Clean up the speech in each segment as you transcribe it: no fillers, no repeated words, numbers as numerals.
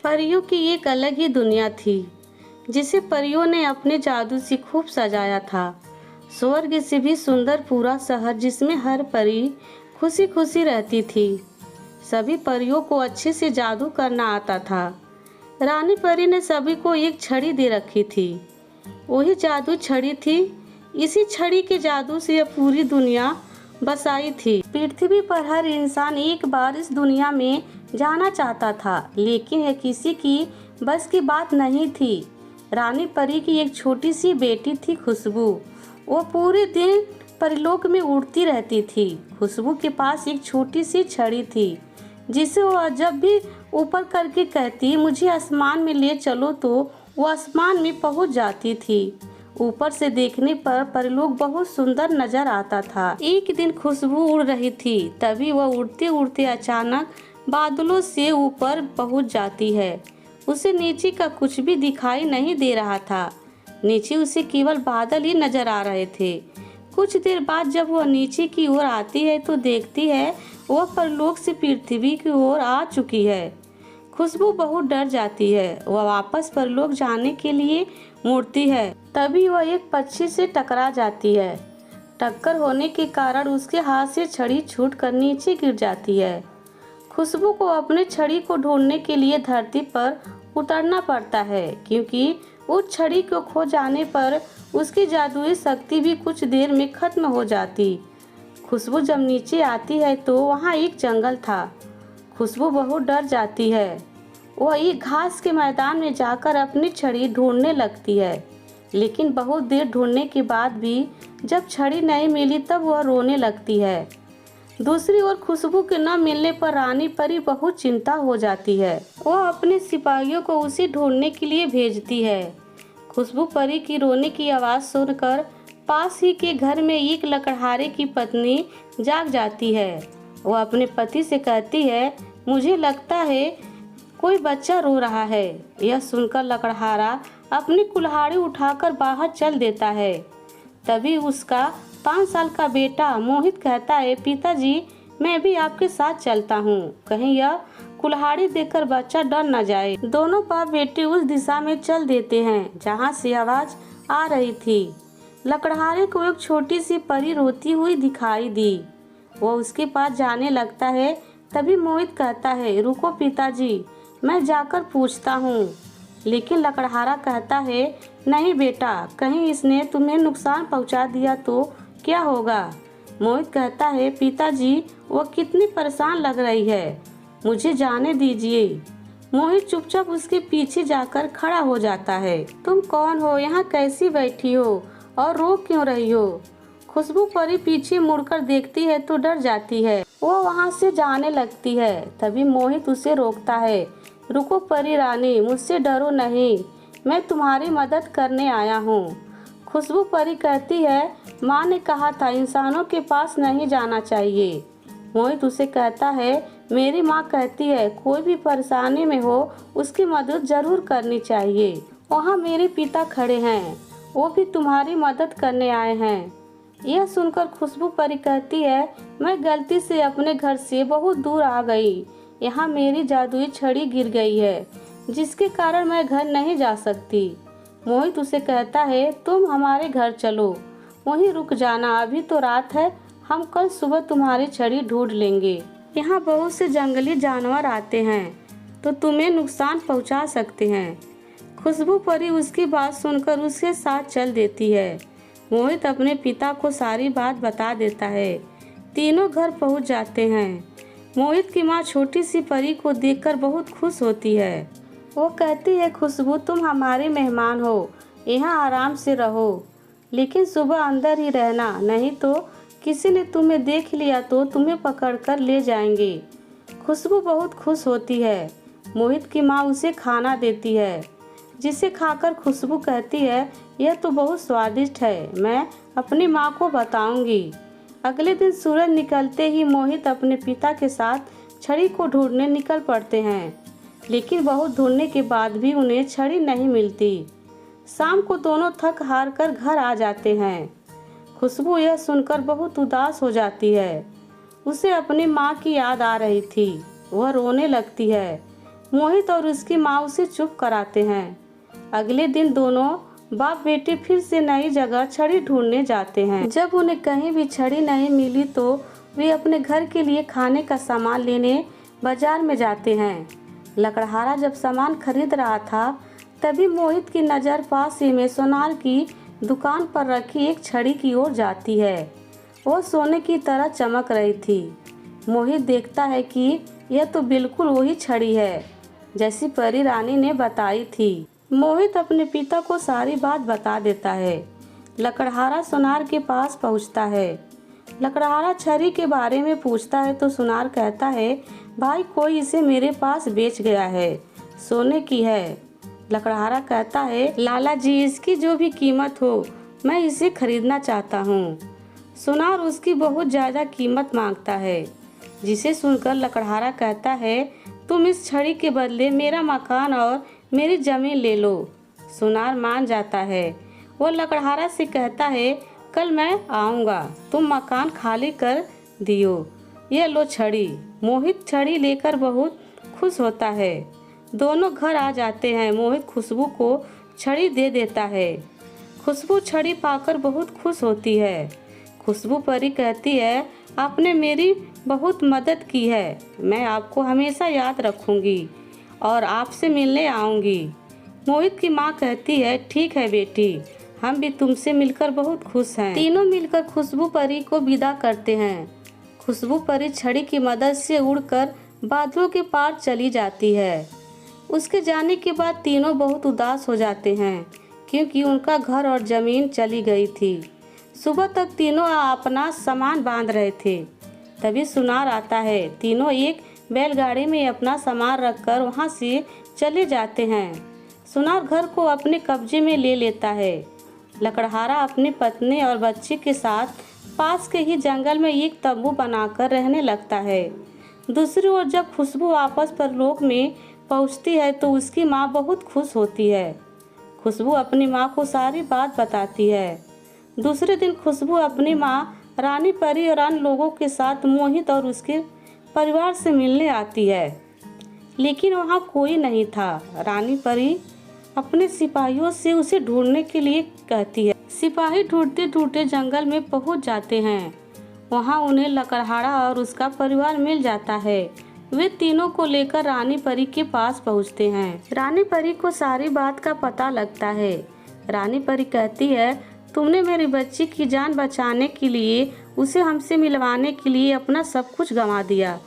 परियों की एक अलग ही दुनिया थी, जिसे परियों ने अपने जादू से खूब सजाया था। स्वर्ग से भी सुंदर पूरा शहर जिसमें हर परी खुशी खुशी रहती थी। सभी परियों को अच्छे से जादू करना आता था। रानी परी ने सभी को एक छड़ी दे रखी थी। वही जादू छड़ी थी। इसी छड़ी के जादू से यह पूरी दुनिया बसाई थी। पृथ्वी पर हर इंसान एक बार इस दुनिया में जाना चाहता था, लेकिन यह किसी की बस की बात नहीं थी। रानी परी की एक छोटी सी बेटी थी, खुशबू। वो पूरे दिन परिलोक में उड़ती रहती थी। खुशबू के पास एक छोटी सी छड़ी थी, जिसे वो जब भी ऊपर करके कहती मुझे आसमान में ले चलो, तो वो आसमान में पहुंच जाती थी। ऊपर से देखने पर परलोक बहुत सुंदर नजर आता था। एक दिन खुशबू उड़ रही थी, तभी वह उड़ते उड़ते अचानक बादलों से ऊपर पहुंच जाती है। उसे नीचे का कुछ भी दिखाई नहीं दे रहा था। नीचे उसे केवल बादल ही नजर आ रहे थे। कुछ देर बाद जब वह नीचे की ओर आती है तो देखती है वह परलोक से पृथ्वी की ओर आ चुकी है। खुशबू बहुत डर जाती है। वह वापस परलोक जाने के लिए मुड़ती है, तभी वह एक पक्षी से टकरा जाती है। टक्कर होने के कारण उसके हाथ से छड़ी छूटकर नीचे गिर जाती है। खुशबू को अपने छड़ी को ढूंढने के लिए धरती पर उतरना पड़ता है, क्योंकि उस छड़ी को खो जाने पर उसकी जादुई शक्ति भी कुछ देर में खत्म हो जाती। खुशबू जब नीचे आती है तो वहाँ एक जंगल था। खुशबू बहुत डर जाती है। वह एक घास के मैदान में जाकर अपनी छड़ी ढूंढने लगती है, लेकिन बहुत देर ढूंढने के बाद भी जब छड़ी नहीं मिली तब वह रोने लगती है। दूसरी ओर खुशबू के न मिलने पर रानी परी बहुत चिंता हो जाती है। वह अपने सिपाहियों को उसे ढूंढने के लिए भेजती है। खुशबू परी की रोने की आवाज़ सुनकर पास ही के घर में एक लकड़हारे की पत्नी जाग जाती है। वह अपने पति से कहती है, मुझे लगता है कोई बच्चा रो रहा है। यह सुनकर लकड़हारा अपनी कुल्हाड़ी उठाकर बाहर चल देता है। तभी उसका 5 साल का बेटा मोहित कहता है, पिताजी मैं भी आपके साथ चलता हूँ, कहीं यह कुल्हाड़ी देखकर बच्चा डर न जाए। दोनों बाप बेटे उस दिशा में चल देते हैं जहाँ से आवाज़ आ रही थी। लकड़हारे को एक छोटी सी परी रोती हुई दिखाई दी। वो उसके पास जाने लगता है। तभी मोहित कहता है, रुको पिताजी, मैं जाकर पूछता हूँ। लेकिन लकड़हारा कहता है, नहीं बेटा, कहीं इसने तुम्हें नुकसान पहुँचा दिया तो क्या होगा। मोहित कहता है, पिताजी वो कितनी परेशान लग रही है, मुझे जाने दीजिए। मोहित चुपचाप उसके पीछे जाकर खड़ा हो जाता है। तुम कौन हो, यहाँ कैसी बैठी हो और रो क्यों रही हो। खुशबू परी पीछे मुड़कर देखती है तो डर जाती है। वो वहाँ से जाने लगती है। तभी मोहित उसे रोकता है, रुको परी रानी, मुझसे डरो नहीं, मैं तुम्हारी मदद करने आया हूँ। खुशबू परी कहती है, माँ ने कहा था इंसानों के पास नहीं जाना चाहिए। मोहित उसे कहता है, मेरी माँ कहती है कोई भी परेशानी में हो उसकी मदद जरूर करनी चाहिए। वहाँ मेरे पिता खड़े हैं, वो भी तुम्हारी मदद करने आए हैं। यह सुनकर खुशबू परी कहती है, मैं गलती से अपने घर से बहुत दूर आ गई। यहाँ मेरी जादुई छड़ी गिर गई है, जिसके कारण मैं घर नहीं जा सकती। मोहित उसे कहता है, तुम हमारे घर चलो, वहीं रुक जाना, अभी तो रात है, हम कल सुबह तुम्हारी छड़ी ढूंढ लेंगे। यहाँ बहुत से जंगली जानवर आते हैं तो तुम्हें नुकसान पहुँचा सकते हैं। खुशबू परी उसकी बात सुनकर उसके साथ चल देती है। मोहित अपने पिता को सारी बात बता देता है। तीनों घर पहुंच जाते हैं। मोहित की माँ छोटी सी परी को देखकर बहुत खुश होती है। वो कहती है, खुशबू तुम हमारे मेहमान हो, यहाँ आराम से रहो, लेकिन सुबह अंदर ही रहना, नहीं तो किसी ने तुम्हें देख लिया तो तुम्हें पकड़कर ले जाएंगे। खुशबू बहुत खुश होती है। मोहित की माँ उसे खाना देती है, जिसे खाकर खुशबू कहती है, यह तो बहुत स्वादिष्ट है, मैं अपनी माँ को बताऊंगी। अगले दिन सूरज निकलते ही मोहित अपने पिता के साथ छड़ी को ढूंढने निकल पड़ते हैं, लेकिन बहुत ढूंढने के बाद भी उन्हें छड़ी नहीं मिलती। शाम को दोनों थक हार कर घर आ जाते हैं। खुशबू यह सुनकर बहुत उदास हो जाती है। उसे अपनी माँ की याद आ रही थी। वह रोने लगती है। मोहित और उसकी माँ उसे चुप कराते हैं। अगले दिन दोनों बाप बेटे फिर से नई जगह छड़ी ढूंढने जाते हैं। जब उन्हें कहीं भी छड़ी नहीं मिली तो वे अपने घर के लिए खाने का सामान लेने बाजार में जाते हैं। लकड़हारा जब सामान खरीद रहा था तभी मोहित की नज़र पास ही में सोनार की दुकान पर रखी एक छड़ी की ओर जाती है। वो सोने की तरह चमक रही थी। मोहित देखता है कि यह तो बिल्कुल वही छड़ी है जैसी परी रानी ने बताई थी। मोहित अपने पिता को सारी बात बता देता है। लकड़हारा सोनार के पास पहुंचता है। लकड़हारा छड़ी के बारे में पूछता है तो सोनार कहता है, भाई कोई इसे मेरे पास बेच गया है, सोने की है। लकड़हारा कहता है, लाला जी इसकी जो भी कीमत हो मैं इसे खरीदना चाहता हूँ। सोनार उसकी बहुत ज़्यादा कीमत मांगता है, जिसे सुनकर लकड़हारा कहता है, तुम इस छड़ी के बदले मेरा मकान और मेरी ज़मीन ले लो। सोनार मान जाता है। वो लकड़हारा से कहता है, कल मैं आऊँगा, तुम मकान खाली कर दियो, ये लो छड़ी। मोहित छड़ी लेकर बहुत खुश होता है। दोनों घर आ जाते हैं। मोहित खुशबू को छड़ी दे देता है। खुशबू छड़ी पाकर बहुत खुश होती है। खुशबू परी कहती है, आपने मेरी बहुत मदद की है, मैं आपको हमेशा याद रखूंगी और आपसे मिलने आऊंगी। मोहित की माँ कहती है, ठीक है बेटी, हम भी तुमसे मिलकर बहुत खुश हैं। तीनों मिलकर खुशबू परी को विदा करते हैं। खुशबू परी छड़ी की मदद से उड़कर बादलों के पार चली जाती है। उसके जाने के बाद तीनों बहुत उदास हो जाते हैं क्योंकि उनका घर और ज़मीन चली गई थी। सुबह तक तीनों अपना सामान बांध रहे थे, तभी सोनार आता है। तीनों एक बैलगाड़ी में अपना सामान रखकर वहां से चले जाते हैं। सोनार घर को अपने कब्जे में ले लेता है। लकड़हारा अपनी पत्नी और बच्चे के साथ पास के ही जंगल में एक तंबू बनाकर रहने लगता है। दूसरी ओर जब खुशबू वापस परलोक में पहुंचती है तो उसकी माँ बहुत खुश होती है। खुशबू अपनी माँ को सारी बात बताती है। दूसरे दिन खुशबू अपनी माँ रानी परी और अन्य लोगों के साथ मोहित और उसके परिवार से मिलने आती है, लेकिन वहाँ कोई नहीं था। रानी परी अपने सिपाहियों से उसे ढूंढने के लिए कहती है। सिपाही ढूंढते ढूंढते जंगल में पहुँच जाते हैं। वहाँ उन्हें लकड़हारा और उसका परिवार मिल जाता है। वे तीनों को लेकर रानी परी के पास पहुँचते हैं। रानी परी को सारी बात का पता लगता है। रानी परी कहती है, तुमने मेरी बच्ची की जान बचाने के लिए, उसे हमसे मिलवाने के लिए अपना सब कुछ गंवा दिया।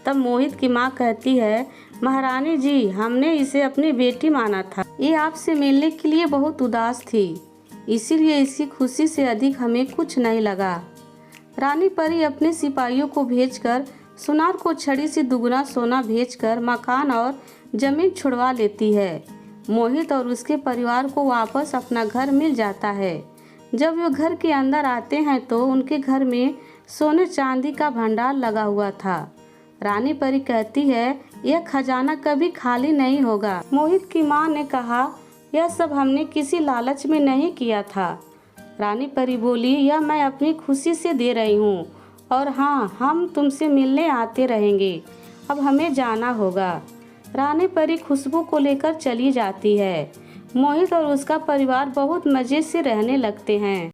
तब मोहित की माँ कहती है, महारानी जी, हमने इसे अपनी बेटी माना था। ये आपसे मिलने के लिए बहुत उदास थी, इसीलिए इसकी खुशी से अधिक हमें कुछ नहीं लगा। रानी परी अपने सिपाहियों को भेजकर सोनार को छड़ी से दुगना सोना भेजकर मकान और जमीन छुड़वा लेती है। मोहित और उसके परिवार को वापस अपना घर मिल जाता है। जब वे घर के अंदर आते हैं तो उनके घर में सोने चांदी का भंडार लगा हुआ था। रानी परी कहती है, यह खजाना कभी खाली नहीं होगा। मोहित की माँ ने कहा, यह सब हमने किसी लालच में नहीं किया था। रानी परी बोली, यह मैं अपनी खुशी से दे रही हूँ, और हाँ, हम तुमसे मिलने आते रहेंगे। अब हमें जाना होगा। रानी परी खुशबू को लेकर चली जाती है। मोहित और उसका परिवार बहुत मज़े से रहने लगते हैं।